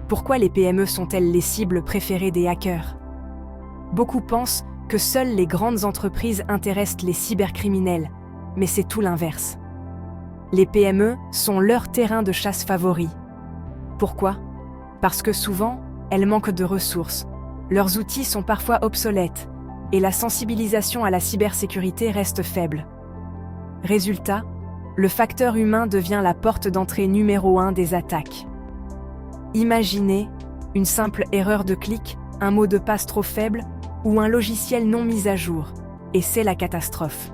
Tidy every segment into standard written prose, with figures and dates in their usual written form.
Pourquoi les PME sont-elles les cibles préférées des hackers? Beaucoup pensent que seules les grandes entreprises intéressent les cybercriminels, mais c'est tout l'inverse. Les PME sont leur terrain de chasse favori. Pourquoi? Parce que souvent, elles manquent de ressources, leurs outils sont parfois obsolètes, et la sensibilisation à la cybersécurité reste faible. Résultat, le facteur humain devient la porte d'entrée numéro 1 des attaques. Imaginez une simple erreur de clic, un mot de passe trop faible ou un logiciel non mis à jour, et c'est la catastrophe.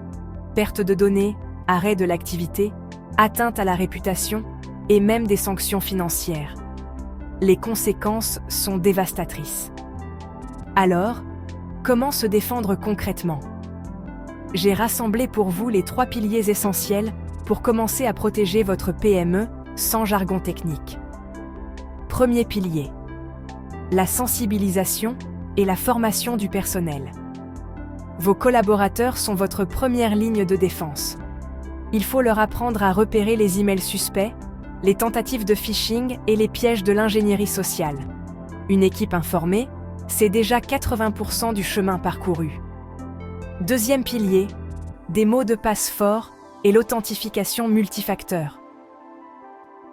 Perte de données, arrêt de l'activité, atteinte à la réputation et même des sanctions financières. Les conséquences sont dévastatrices. Alors, comment se défendre concrètement? J'ai rassemblé pour vous les 3 piliers essentiels pour commencer à protéger votre PME sans jargon technique. Premier pilier, la sensibilisation et la formation du personnel. Vos collaborateurs sont votre première ligne de défense. Il faut leur apprendre à repérer les emails suspects, les tentatives de phishing et les pièges de l'ingénierie sociale. Une équipe informée, c'est déjà 80% du chemin parcouru. Deuxième pilier, des mots de passe forts et l'authentification multifacteur.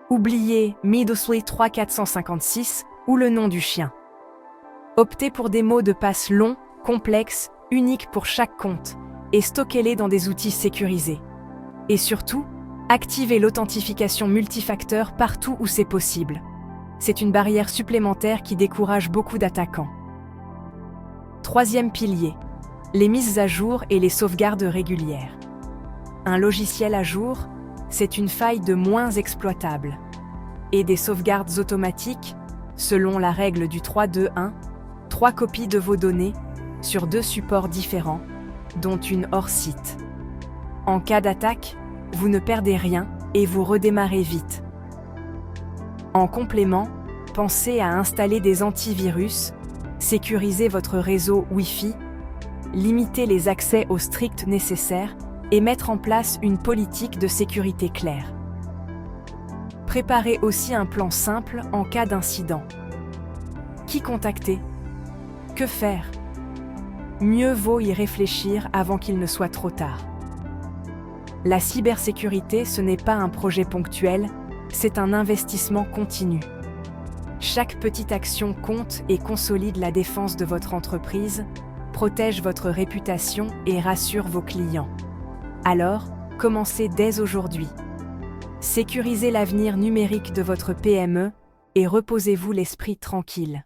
Oubliez Middlesway 3456 ou le nom du chien. Optez pour des mots de passe longs, complexes, uniques pour chaque compte et stockez-les dans des outils sécurisés. Et surtout, activez l'authentification multifacteur partout où c'est possible. C'est une barrière supplémentaire qui décourage beaucoup d'attaquants. Troisième pilier, les mises à jour et les sauvegardes régulières. Un logiciel à jour, c'est une faille de moins exploitable. Et des sauvegardes automatiques, selon la règle du 3-2-1, 3 copies de vos données sur 2 supports différents, dont une hors site. En cas d'attaque, vous ne perdez rien et vous redémarrez vite. En complément, pensez à installer des antivirus, sécuriser votre réseau Wi-Fi, limiter les accès au strict nécessaire et mettre en place une politique de sécurité claire. Préparez aussi un plan simple en cas d'incident. Qui contacter? Que faire? Mieux vaut y réfléchir avant qu'il ne soit trop tard. La cybersécurité, ce n'est pas un projet ponctuel, c'est un investissement continu. Chaque petite action compte et consolide la défense de votre entreprise, protège votre réputation et rassure vos clients. Alors, commencez dès aujourd'hui. Sécurisez l'avenir numérique de votre PME et reposez-vous l'esprit tranquille.